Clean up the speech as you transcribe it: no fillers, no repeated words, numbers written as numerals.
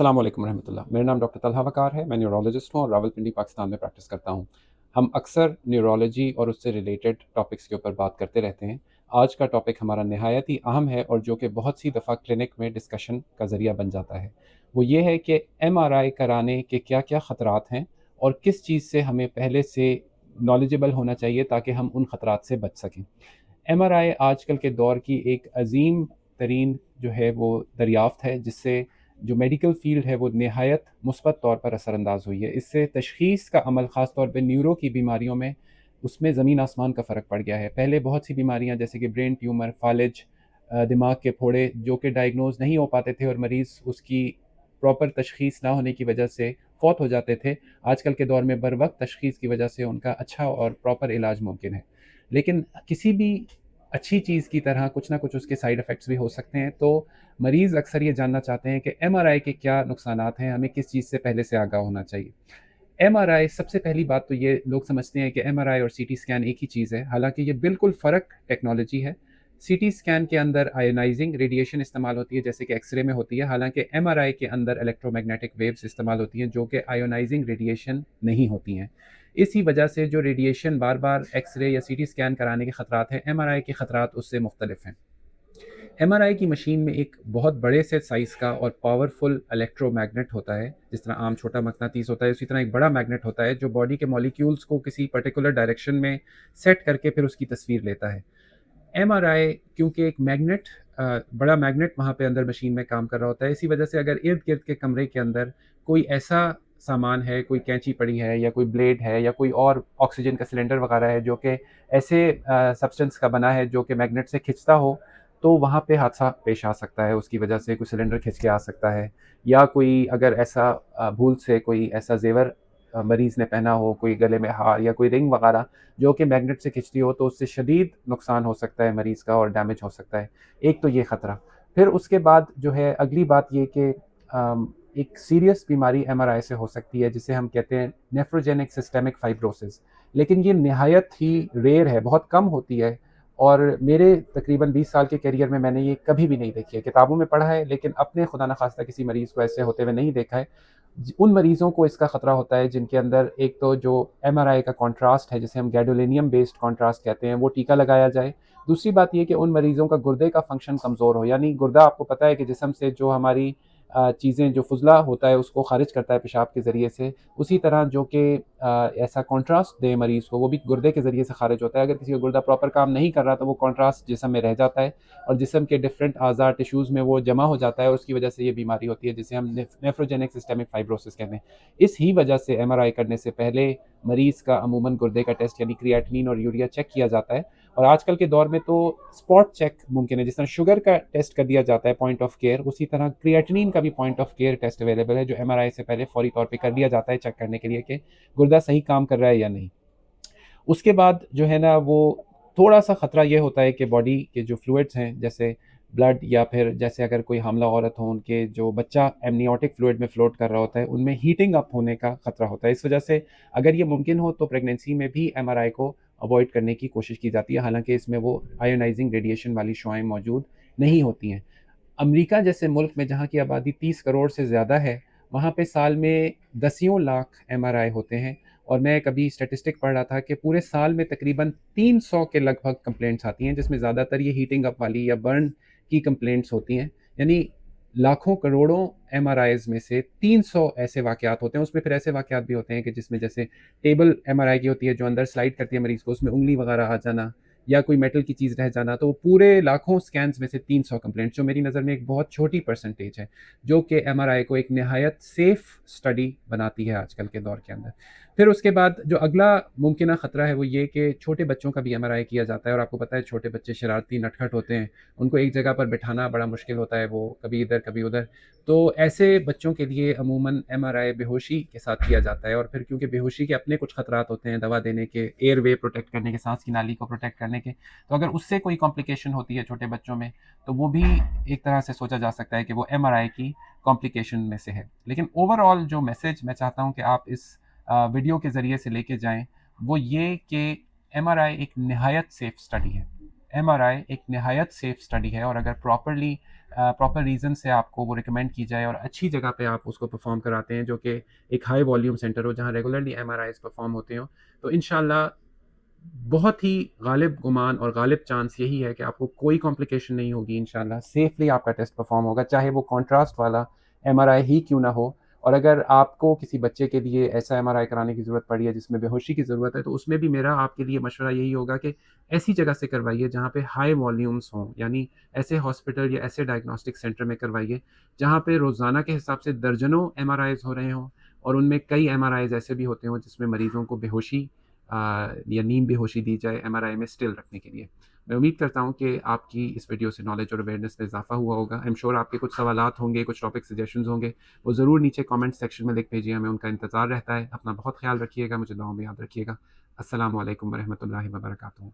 अस्सलाम वालेकुम रहमतुल्लाह। मेरा नाम डॉक्टर तलहा वक़ार है। मैं न्यूरोलॉजिस्ट हूँ और रावलपिंडी पाकिस्तान में प्रैक्टिस करता हूँ। हम अक्सर न्यूरोलॉजी और उससे रिलेटेड टॉपिक्स के ऊपर बात करते रहते हैं। आज का टॉपिक हमारा निहायत ही अहम है और जो कि बहुत सी दफ़ा क्लिनिक में डिस्कशन का ज़रिया बन जाता है। वो ये है कि एमआरआई कराने के क्या-क्या ख़तरात हैं और किस चीज़ से हमें पहले से नॉलेजेबल होना चाहिए ताकि हम उन ख़तरात से बच सकें। एमआरआई आजकल के दौर की एक अज़ीम तरीन जो है वो दरियाफ़्त है, जिससे जो मेडिकल फ़ील्ड है वो नहायत मुस्बत तौर पर असरअंदाज़ हुई है। इससे तशख़ीस का अमल ख़ास तौर पे न्यूरो की बीमारियों में उसमें ज़मीन आसमान का फ़र्क पड़ गया है। पहले बहुत सी बीमारियाँ जैसे कि ब्रेन ट्यूमर, फ़ालिज, दिमाग के फोड़े जो कि डायग्नोज़ नहीं हो पाते थे और मरीज़ उसकी प्रॉपर तशख़ीस ना होने की वजह से फ़ौत हो जाते थे। आजकल के दौर में बरवक़्त तशख़ीस की वजह से उनका अच्छा और प्रॉपर इलाज मुमकिन है। लेकिन किसी भी अच्छी चीज़ की तरह कुछ ना कुछ उसके साइड इफ़ेक्ट्स भी हो सकते हैं। तो मरीज़ अक्सर ये जानना चाहते हैं कि एमआरआई के क्या नुकसानात हैं, हमें किस चीज़ से पहले से आगाह होना चाहिए। एमआरआई सबसे पहली बात तो ये लोग समझते हैं कि एमआरआई और सीटी स्कैन एक ही चीज़ है, हालाँकि ये बिल्कुल फ़र्क टेक्नोलॉजी है। सीटी स्कैन के अंदर आयोनाइज़िंग रेडिएशन इस्तेमाल होती है जैसे कि एक्स-रे में होती है, हालाँकि एमआरआई के अंदर इलेक्ट्रोमैग्नेटिक वेव्स इस्तेमाल होती हैं जो कि आयोनाइज़िंग रेडिएशन नहीं होती हैं। इसी वजह से जो रेडिएशन बार-बार एक्स-रे या सीटी स्कैन कराने के खतरात हैं, एमआरआई के खतरात उससे मुख्तलिफ हैं। एमआरआई की मशीन में एक बहुत बड़े से साइज़ का और पावरफुल इलेक्ट्रोमैग्नेट होता है, जिस तरह आम छोटा मकनातीस होता है, उसी तरह एक बड़ा मैग्नेट होता है जो बॉडी के मॉलिक्यूल्स को किसी पर्टिकुलर डायरेक्शन में सेट करके फिर उसकी तस्वीर लेता है। एमआरआई क्योंकि एक मैग्नेट बड़ा मैग्नेट वहाँ पे अंदर मशीन में काम कर रहा होता है, इसी वजह से अगर इर्द-गिर्द के कमरे के अंदर कोई ऐसा सामान है, कोई कैंची पड़ी है या कोई ब्लेड है या कोई और ऑक्सीजन का सिलेंडर वगैरह है जो कि ऐसे सब्सटेंस का बना है जो कि मैग्नेट से खिंचता हो, तो वहाँ पे हादसा पेश आ सकता है। उसकी वजह से कोई सिलेंडर खिंच के आ सकता है या कोई अगर ऐसा भूल से कोई ऐसा ज़ेवर मरीज़ ने पहना हो, कोई गले में हार या कोई रिंग वगैरह जो कि मैग्नेट से खिंचती हो, तो उससे शदीद नुकसान हो सकता है मरीज़ का और डैमेज हो सकता है। एक तो ये ख़तरा। फिर उसके बाद जो है अगली बात ये कि एक सीरियस बीमारी एमआरआई से हो सकती है जिसे हम कहते हैं नेफ्रोजेनिक सिस्टेमिक फाइब्रोसिस। लेकिन ये निहायत ही रेयर है, बहुत कम होती है और मेरे तकरीबन 20 साल के करियर में मैंने ये कभी भी नहीं देखी है। किताबों में पढ़ा है लेकिन अपने खुदा न ख़ास्ता किसी मरीज़ को ऐसे होते हुए नहीं देखा है। उन मरीज़ों को इसका ख़तरा होता है जिनके अंदर एक तो जो एमआरआई का कॉन्ट्रास्ट है जिसे हम गैडोलिनियम बेस्ड कॉन्ट्रास्ट कहते हैं वो टीका लगाया जाए। दूसरी बात ये कि उन मरीज़ों का गुर्दे का फ़ंक्शन कमज़ोर हो, यानी गुर्दा आपको पता है कि जिस्म से जो हमारी चीज़ें जो फ़ुज़ला होता है उसको ख़ारिज करता है पेशाब के ज़रिए से, उसी तरह जो कि ऐसा कॉन्ट्रास्ट दे मरीज़ को वो भी गुर्दे के ज़रिए से ख़ारिज होता है। अगर किसी का गुर्दा प्रॉपर काम नहीं कर रहा तो वो कॉन्ट्रास्ट जिस्म में रह जाता है और जिस्म के डिफरेंट अज़ा टिश्यूज़ में वो जमा हो जाता है और उसकी वजह से ये बीमारी होती है जिसे हम नेफ्रोजेनिक सिस्टेमिक फाइब्रोसिस कहते हैं। इस ही वजह से एमआरआई करने से पहले मरीज़ का अमूमन गुर्दे का टेस्ट यानी क्रिएटिनिन और यूरिया चेक किया जाता है और आजकल के दौर में तो स्पॉट चेक मुमकिन है। जिस तरह शुगर का टेस्ट कर दिया जाता है पॉइंट ऑफ केयर, उसी तरह क्रिएटिनिन का भी point of care test available है जो एमआरआई से पहले फौरी तौर पे कर लिया जाता है चेक करने के लिए कि गुर्दा सही काम कर रहा है या नहीं। उसके बाद जो है ना वो थोड़ा-सा ख़तरा ये होता है कि बॉडी के जो फ्लूइड्स हैं जैसे ब्लड या फिर जैसे अगर कोई हामला औरत हो उनके जो बच्चा एमनियोटिक फ्लूइड में फ्लोट कर रहा होता है, उनमें हीटिंग अप होने का ख़तरा होता है। इस वजह से अगर ये मुमकिन हो तो प्रेगनेंसी में भी एमआरआई को अवॉइड करने की कोशिश की जाती है, हालाँकि इसमें वो आयोनाइज़िंग रेडिएशन वाली शुआएँ मौजूद नहीं होती हैं। अमेरिका जैसे मुल्क में जहाँ की आबादी 30 करोड़ से ज़्यादा है, वहाँ पे साल में दसियों लाख एमआरआई होते हैं और मैं कभी स्टैटिस्टिक पढ़ रहा था कि पूरे साल में तकरीबन 300 के लगभग कंप्लेंट्स आती हैं, जिसमें ज़्यादातर ये हीटिंग अप वाली या बर्न की कंप्लेंट्स होती हैं। यानी लाखों करोड़ों एमआरआईज़ में से 300 ऐसे वाक़यात होते हैं, उसमें फिर ऐसे वाक़यात भी होते हैं कि जिसमें जैसे टेबल एमआरआई की होती है जो अंदर स्लाइड करती है मरीज़ को, उसमें उँगली वगैरह आ जाना या कोई मेटल की चीज़ रह जाना, तो पूरे लाखों स्कैन्स में से 300 कंप्लेंट्स जो मेरी नज़र में एक बहुत छोटी परसेंटेज है, जो कि एमआरआई को एक निहायत सेफ़ स्टडी बनाती है आजकल के दौर के अंदर। फिर उसके बाद जो अगला मुमकिना ख़तरा है वो ये कि छोटे बच्चों का भी एमआरआई किया जाता है और आपको पता है छोटे बच्चे शरारती नटखट होते हैं, उनको एक जगह पर बिठाना बड़ा मुश्किल होता है, वो कभी इधर कभी उधर। तो ऐसे बच्चों के लिए अमूमन एमआरआई बेहोशी के साथ किया जाता है और फिर क्योंकि बेहोशी के अपने कुछ खतरात होते हैं दवा देने के, एयरवे प्रोटेक्ट करने के, सांस की नाली को प्रोटेक्ट करने के, तो अगर उससे कोई कॉम्प्लिकेशन होती है छोटे बच्चों में तो वो भी एक तरह से सोचा जा सकता है कि वो एमआरआई की कॉम्प्लिकेशन में से है। लेकिन ओवरऑल जो मैसेज मैं चाहता हूँ कि आप इस वीडियो के ज़रिए से लेके जाएं वो ये कि एमआरआई एक निहायत सेफ स्टडी है। एमआरआई एक निहायत सेफ स्टडी है और अगर प्रॉपरली प्रॉपर रीज़न से आपको वो रिकमेंड की जाए और अच्छी जगह पे आप उसको परफ़ॉर्म कराते हैं, जो कि एक हाई वॉल्यूम सेंटर हो, जहाँ रेगुलरली एमआरआईज़ परफ़ॉर्म होते हों, तो इंशाअल्लाह बहुत ही गालिब गुमान और गालिब चांस यही है कि आपको कोई कॉम्प्लिकेशन नहीं होगी इंशाअल्लाह, सेफ़ली आपका टेस्ट परफ़ॉर्म होगा, चाहे वो कॉन्ट्रास्ट वाला एमआरआई ही क्यों ना हो। और अगर आपको किसी बच्चे के लिए ऐसा एमआरआई कराने की ज़रूरत पड़ी है जिसमें बेहोशी की ज़रूरत है, तो उसमें भी मेरा आपके लिए मशवरा यही होगा कि ऐसी जगह से करवाइए जहाँ पे हाई वॉल्यूम्स हों, यानी ऐसे हॉस्पिटल या ऐसे डायग्नोस्टिक सेंटर में करवाइए, जहाँ पे रोज़ाना के हिसाब से दर्जनों एमआरआईज़ हो रहे हों और उनमें कई एमआरआईज़ ऐसे भी होते हों जिसमें मरीज़ों को बेहोशी या नीम बेहोशी दी जाए एमआरआई में स्टिल रखने के लिए। मैं उम्मीद करता हूँ कि आपकी इस वीडियो से नॉलेज और अवेयरनेस में इज़ाफ़ा हुआ होगा। आई एम श्योर आपके कुछ सवालात होंगे, कुछ टॉपिक सजेशंस होंगे, वो ज़रूर नीचे कमेंट सेक्शन में लिख भेजिए, हमें उनका इंतज़ार रहता है। अपना बहुत ख़्याल रखिएगा, मुझे दुआओं में याद रखिएगा। अस्सलामु अलैकुम व रहमतुल्लाहि व बरकातुहू।